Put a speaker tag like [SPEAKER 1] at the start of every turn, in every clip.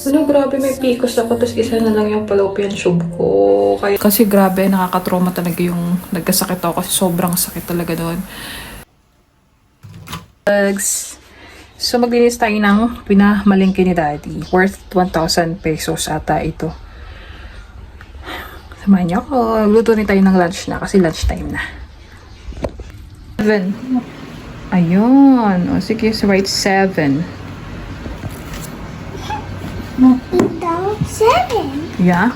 [SPEAKER 1] Ano, grabe, may PCOS ako, tapos isa na lang yung fallopian tube ko. Kasi grabe, nakaka-trauma talaga yung nagkasakit ako kasi sobrang sakit talaga doon. So, maglinis tayo ng pinamalengke ni Daddy. Worth 1,000 pesos ata ito. Samahan niyo ako. Luto rin tayo ng lunch na kasi lunch time na. 7. Ayun. O sige, so right 7.
[SPEAKER 2] Down 7.
[SPEAKER 1] Yeah.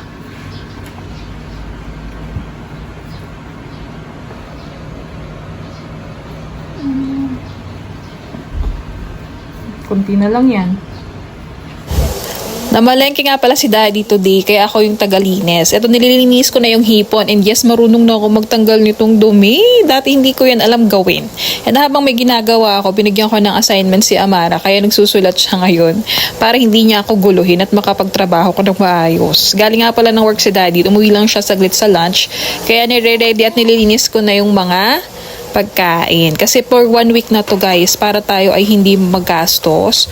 [SPEAKER 1] Kunti na lang yan. Namalengke nga pala si Daddy today, kaya ako yung tagalinis. Ito, nililinis ko na yung hipon. And yes, marunong na ako magtanggal nitong dumi. Dati hindi ko yan alam gawin. And habang may ginagawa ako, binigyan ko ng assignment si Amara, kaya nagsusulat siya ngayon para hindi niya ako guluhin at makapagtrabaho ko ng maayos. Galing nga pala ng work si Daddy, umuwi lang siya saglit sa lunch. Kaya nire-ready at nililinis ko na yung mga pagkain. Kasi for 1 week na to guys, para tayo ay hindi magastos.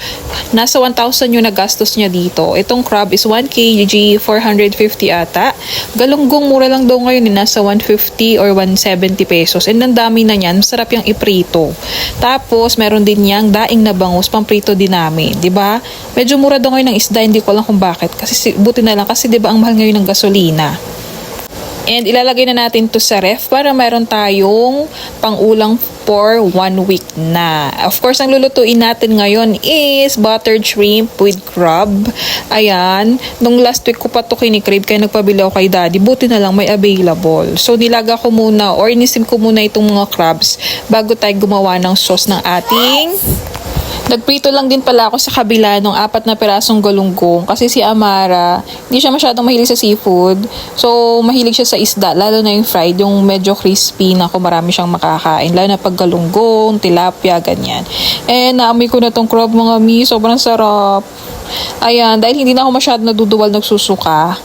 [SPEAKER 1] Nasa 1,000 yung nagastos niya dito. Itong crab is 1 kg, 450 ata. Galunggong mura lang daw ngayon, nasa 150 or 170 pesos. And ang dami na niyan, masarap yung iprito. Tapos meron din niyang daing na bangus, pamprito din namin, 'di ba? Medyo mura daw ngayon ng isda, hindi ko alam kung bakit. Kasi buti na lang kasi 'di ba ang mahal ngayon ng gasolina. And ilalagay na natin to sa ref para mayroon tayong pang-ulang for 1 week na. Of course, ang lulutuin natin ngayon is buttered shrimp with crab. Ayan. Nung last week ko pa to kinikrave kaya nagpabili ako kay Daddy. Buti na lang may available. So, nilaga ko muna or inisim ko muna itong mga crabs bago tayo gumawa ng sauce ng ating... Nagprito lang din pala ako sa kabila ng 4 na pirasong galunggong kasi si Amara, hindi siya masyadong mahilig sa seafood. So, mahilig siya sa isda, lalo na yung fried, yung medyo crispy na kung marami siyang makakain. Lalo na pag galunggong, tilapia, ganyan. Eh, naamoy ko na tong crab mga mi, sobrang sarap. Ayan, dahil hindi na ako masyadong naduduwal nagsusuka,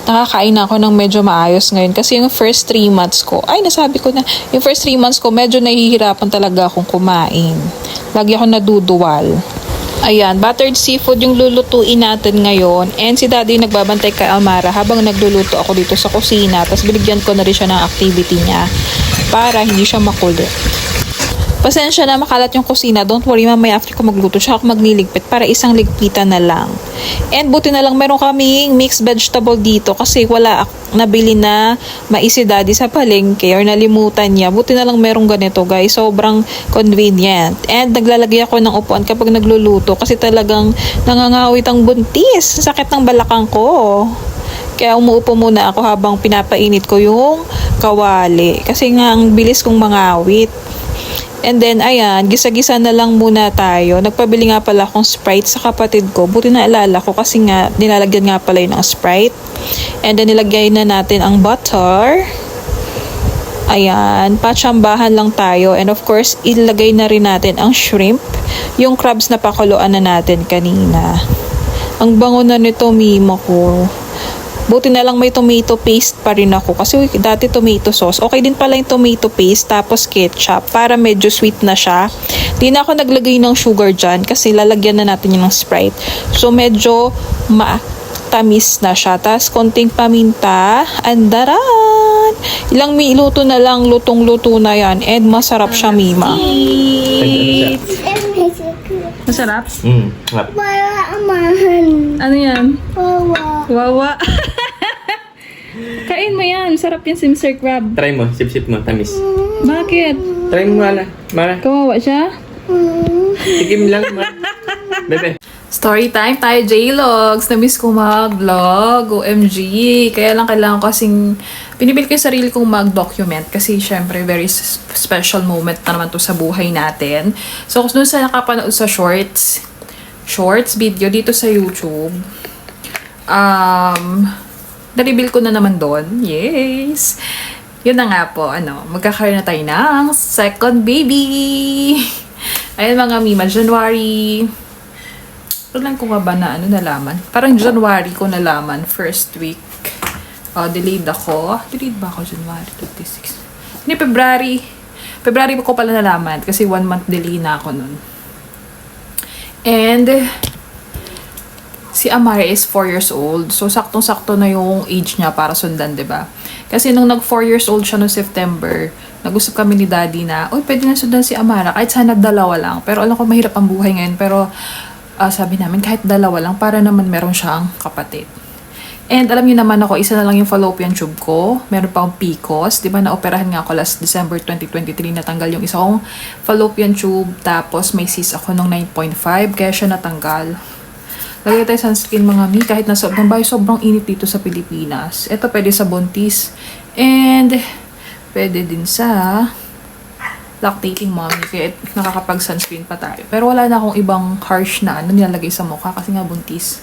[SPEAKER 1] nakakain na ako ng medyo maayos ngayon. Kasi yung first 3 months ko, nasabi ko na, yung first 3 months ko, medyo nahihirapan talaga akong kumain. Lagi ako naduduwal. Ayan, buttered seafood yung lulutuin natin ngayon. And si Daddy nagbabantay kay Amara habang nagluluto ako dito sa kusina. Tapos binigyan ko na rin siya ng activity niya para hindi siya makulit. Pasensya na makalat yung kusina. Don't worry, mamaya after ko magluto, siya ako magliligpit para isang ligpitan na lang. And buti na lang meron kaming mixed vegetable dito kasi wala nabili na mais si Daddy sa palengke or nalimutan niya. Buti na lang merong ganito guys. Sobrang convenient. And naglalagay ako ng upuan kapag nagluluto kasi talagang nangangawit ang buntis. Sakit ng balakang ko. Kaya umuupo muna ako habang pinapainit ko yung kawali. Kasi nga ang bilis kong mangawit. And then, ayan, gisa-gisa na lang muna tayo. Nagpabili nga pala akong Sprite sa kapatid ko. Buti na alala ko kasi nga, nilalagyan nga pala yun ng Sprite. And then, nilagay na natin ang butter. Ayan, patsambahan lang tayo. And of course, ilagay na rin natin ang shrimp. Yung crabs na pakuluan na natin kanina. Ang bango na nito, mima ko. Buti na lang may tomato paste pa rin ako. Kasi dati tomato sauce. Okay din pala yung tomato paste tapos ketchup para medyo sweet na siya. Di na ako naglagay ng sugar dyan kasi lalagyan na natin yung Sprite. So medyo matamis na siya. Tapos konting paminta. Andaran! Ilang minuto na lang lutong-luto na yan. And masarap siya, mima. Masarap? Ano yan? Wawa. Kain mo yan. Sarap yung simser crab.
[SPEAKER 3] Try mo, sip-sip mo, tamis.
[SPEAKER 1] Bakit?
[SPEAKER 3] Try mo, Mara.
[SPEAKER 1] Kawawa siya?
[SPEAKER 3] Tikim lang, Mara. Bebe.
[SPEAKER 1] Story time tayo, J-Logs. Na-miss ko mag-vlog. OMG. Kaya lang kailangan ko kasing pinibil ko yung sarili kong mag-document kasi syempre very special moment na naman to sa buhay natin. So, kung doon sa nakapanood sa shorts video dito sa YouTube, na-reveal ko na naman doon. Yes! Yun na nga po, magkakaroon na tayo ng second baby! Ayun mga mima, January... Kailan ko ba na nalaman? Parang January ko nalaman, first week. Delayed ako. Delayed ba ako January 26? Hindi, February. February ko pala nalaman kasi 1 month delay na ako nun. And si Amara is 4 years old. So, saktong-sakto na yung age niya para sundan, 'di ba? Kasi nung nag 4 years old siya noong September, nag-usap kami ni Daddy na, uy, pwede na sundan si Amara, kahit sana dalawa lang. Pero alam ko mahirap ang buhay ngayon. Pero sabi namin, kahit dalawa lang, para naman meron siyang kapatid. And alam niyo naman ako, isa na lang yung fallopian tube ko. Meron pa akong PCOS. Di ba, naoperahan nga ako last December 2023. Natanggal yung isa kong fallopian tube. Tapos may cyst ako nung 9.5. Kaya siya natanggal. Lagay tayo sunscreen mga mi. Kahit nasa sobrang bayo, sobrang init dito sa Pilipinas. Ito pwede sa buntis. And pwede din sa lactating mommy. Kaya nakakapag-sunscreen pa tayo. Pero wala na akong ibang harsh na nilalagay sa mukha kasi nga buntis.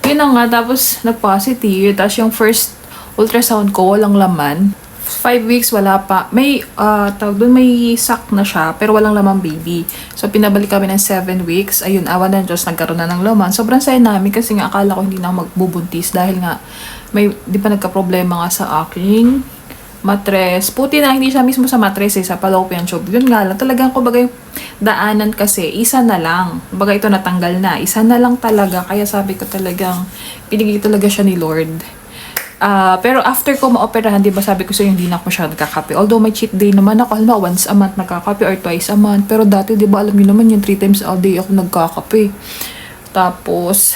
[SPEAKER 1] Yun na nga, tapos nag-positive. Tapos yung first ultrasound ko, walang laman. 5 weeks, wala pa. May, tawag doon, may sac na siya, pero walang laman baby. So, pinabalik kami ng 7 weeks. Ayun, awa ng Diyos, nagkaroon na ng laman. Sobrang saya namin kasi nga akala ko hindi na ako magbubuntis dahil nga, may, di pa nagka-problema nga sa aking matres. Puti na, hindi siya mismo sa matres sa fallopian tube. Yun nga lang, talagang kumbaga yung daanan kasi, isa na lang. Kumbaga ito natanggal na. Isa na lang talaga. Kaya sabi ko talagang, pinigil talaga siya ni Lord. Pero after ko maoperahan, di ba sabi ko sa'yo, hindi na ako masyadong nagkakape. Although may cheat day naman ako, alam mo, once a month nagkakape or twice a month. Pero dati, di ba alam niyo naman yung 3 times a day ako nagkakape. Tapos,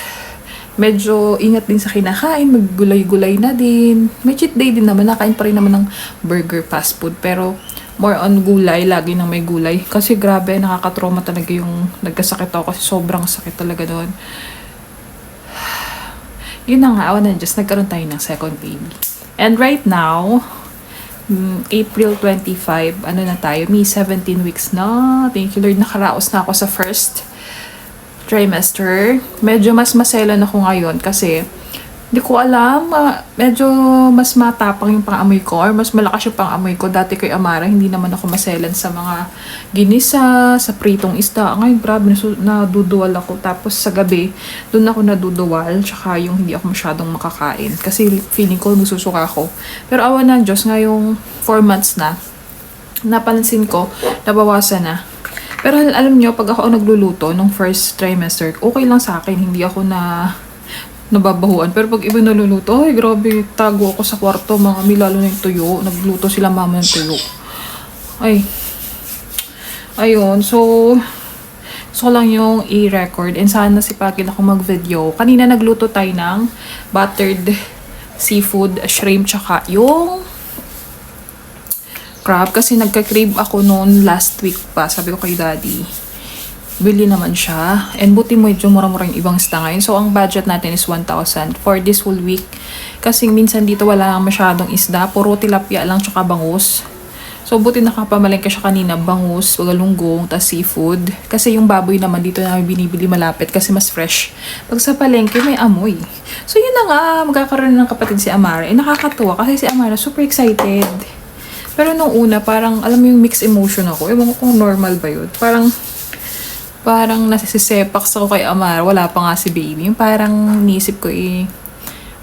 [SPEAKER 1] medyo ingat din sa kinakain, maggulay-gulay na din. May cheat day din naman, nakain pa rin naman ng burger, fast food. Pero more on gulay, lagi nang may gulay. Kasi grabe, nakakatrauma talaga yung nagkasakit ako kasi sobrang sakit talaga doon. Yun na nga, awan na Diyos, nagkaroon tayo ng second baby. And right now, April 25, ano na tayo, may 17 weeks na. Thank you Lord, nakaraos na ako sa first trimester. Medyo mas maselan ako ngayon kasi hindi ko alam, medyo mas matapang yung pang-amoy ko or mas malakas yung pang-amoy ko. Dati kay Amara, hindi naman ako maselan sa mga ginisa, sa pritong isda. Ngayon, grabe, naduduwal ako. Tapos sa gabi, doon ako naduduwal. Tsaka yung hindi ako masyadong makakain. Kasi feeling ko, nagsusuka ako. Pero awa ng Diyos, ngayong 4 months na, napansin ko, nabawasan na. Pero alam nyo, pag ako nagluluto nung first trimester, okay lang sa akin. Hindi ako nababahuan. Pero pag iba naluluto, ay grabe, tago ako sa kwarto. Mga lalo na yung tuyo. Nagluto sila mama ng tuyo. Ay. Ayun. So lang yung i-record. And sana sipagin ako mag-video. Kanina nagluto tayo ng buttered seafood, shrimp, tsaka yung crab. Kasi nagka-crave ako noon last week pa. Sabi ko kay Daddy, bili naman siya. And buti medyo mura-mura yung ibang isda ngayon. So, ang budget natin is 1,000 for this whole week. Kasi minsan dito wala lang masyadong isda. Puro tilapia lang tsaka bangus. So, buti nakapamalengke siya kanina. Bangus, galunggong, tas seafood. Kasi yung baboy naman dito namin binibili malapit kasi mas fresh. Pag sa palengke, may amoy. So, yun na nga. Magkakaroon ng kapatid si Amara. Nakakatuwa kasi si Amara super excited. Pero nung una, parang alam mo yung mixed emotion ako. Ewan ko kung normal ba yun. Parang nasisisepak sa ko kay Amara. Wala pa nga si baby. Yung parang nisip ko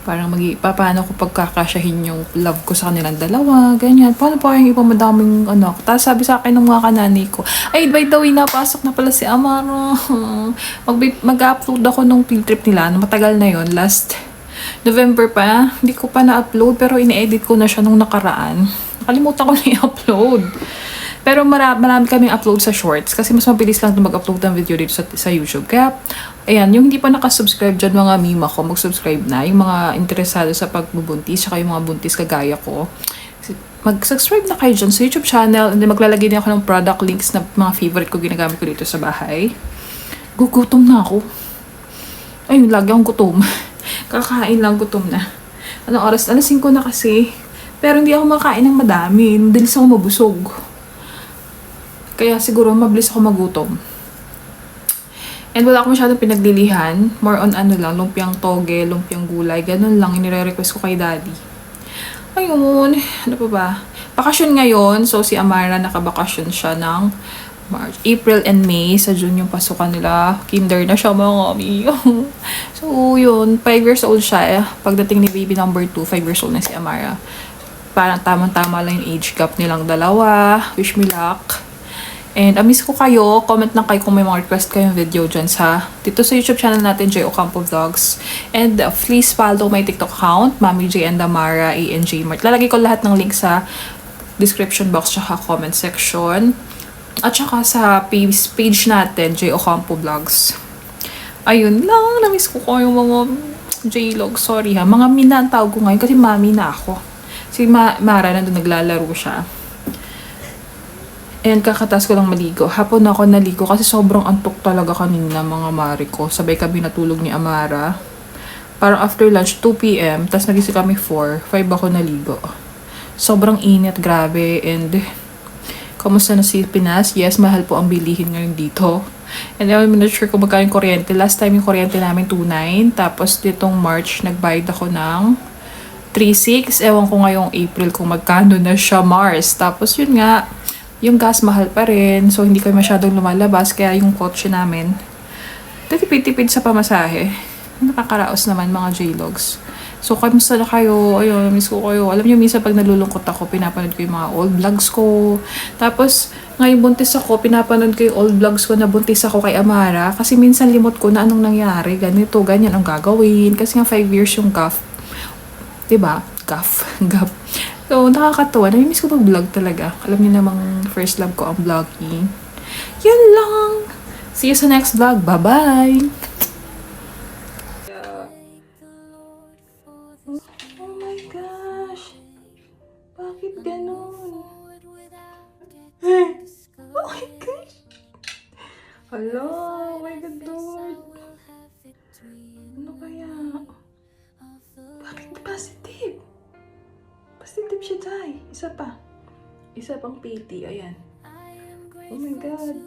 [SPEAKER 1] parang paano ko pagkakasyahin yung love ko sa kanilang dalawa. Ganyan. Paano pa yung ibang madaming anak. Tapos sabi sa akin ng mga kananay ko, ay, by the way, napasok na pala si Amara. Mag-upload ako nung field trip nila. Matagal na yon, last November pa. Hindi ko pa na-upload pero ine-edit ko na siya nung nakaraan. Nakalimutan ko na i-upload. Pero marami kaming upload sa shorts kasi mas mabilis lang mag-upload ng video dito sa YouTube. Kaya, ayan, yung hindi pa nakasubscribe dyan mga mima ko, mag-subscribe na. Yung mga interesado sa pagbubuntis, saka yung mga buntis kagaya ko. Mag-subscribe na kayo dyan sa YouTube channel. And then maglalagay din ako ng product links na mga favorite ko ginagamit ko dito sa bahay. Gugutom na ako. Ayun, lagi akong gutom. Kakain lang, gutom na. Anong oras? Alas 5 na kasi. Pero hindi ako makain ng madami. Madalis ako mabusog. Kaya siguro mabilis ako magutom. And wala ako masyadong pinaglilihan. More on ano lang, lumpiang toge, lumpiang gulay. Ganun lang, inire-request ko kay Daddy. Ayun, ano pa ba? Bakasyon ngayon. So si Amara, nakabakasyon siya ng March, April and May. Sa June yung pasukan nila. Kinder na siya mga kami. So yun, 5 years old siya. Pagdating ni baby number 2, 5 years old na si Amara. Parang tamang-tama lang yung age gap nilang dalawa. Wish me luck. And miss ko kayo. Comment lang kayo kung may mga request kayong video dyan dito sa YouTube channel natin, J. Ocampo Vlogs. And please follow my TikTok account, Mami J and Amara, ANJ Mart. Lalagay ko lahat ng link sa description box tsaka comment section. At saka sa page natin, J. Ocampo Vlogs. Ayun lang. Namiss ko yung mga J-Log. Sorry ha. Mga Mina ang tawag ko ngayon kasi Mami na ako. Si Mara nandun naglalaro siya. And kakatas ko lang maligo. Hapon ako naligo kasi sobrang antok talaga kanina mga mari ko. Sabay kami natulog ni Amara. Parang after lunch, 2 p.m. Tapos nagising kami 4. 5 ako naligo. Sobrang init, grabe. And kamusta na si Pinas? Yes, mahal po ang bilihin ngayon dito. And I'm not sure kung magkano yung kuryente. Last time yung kuryente namin 2.9. Tapos ditong March, nagbayad ako ng 3.6. Ewan ko ngayong April kung magkano na siya, Mars. Tapos yun nga, yung gas mahal pa rin. So, hindi kami masyadong lumalabas. Kaya yung kotse namin, tipid-tipid sa pamasahe. Nakakaraos naman mga J-Logs. So, kamusta na kayo? Ayun, miss ko kayo. Alam niyo, minsan pag nalulungkot ako, pinapanood ko yung mga old vlogs ko. Tapos, ngayon buntis ako, pinapanood ko yung old vlogs ko na buntis ako kay Amara. Kasi minsan limot ko na anong nangyari. Ganito, ganyan ang gagawin. Kasi nga 5 years yung gap. Diba? Gap. So, nakakatawa. Namimiss ko mag-vlog talaga. Alam niyo namang first love ko ang vlogging. Yun lang. See you sa next vlog. Bye-bye! Oh my gosh! Bakit ganun? Oh my gosh! Hello! Oh my God, Lord! Ano kaya? Bakit positive? Positive siya, Day. Isa pa. Isa pang PT. Ayan. Oh my God.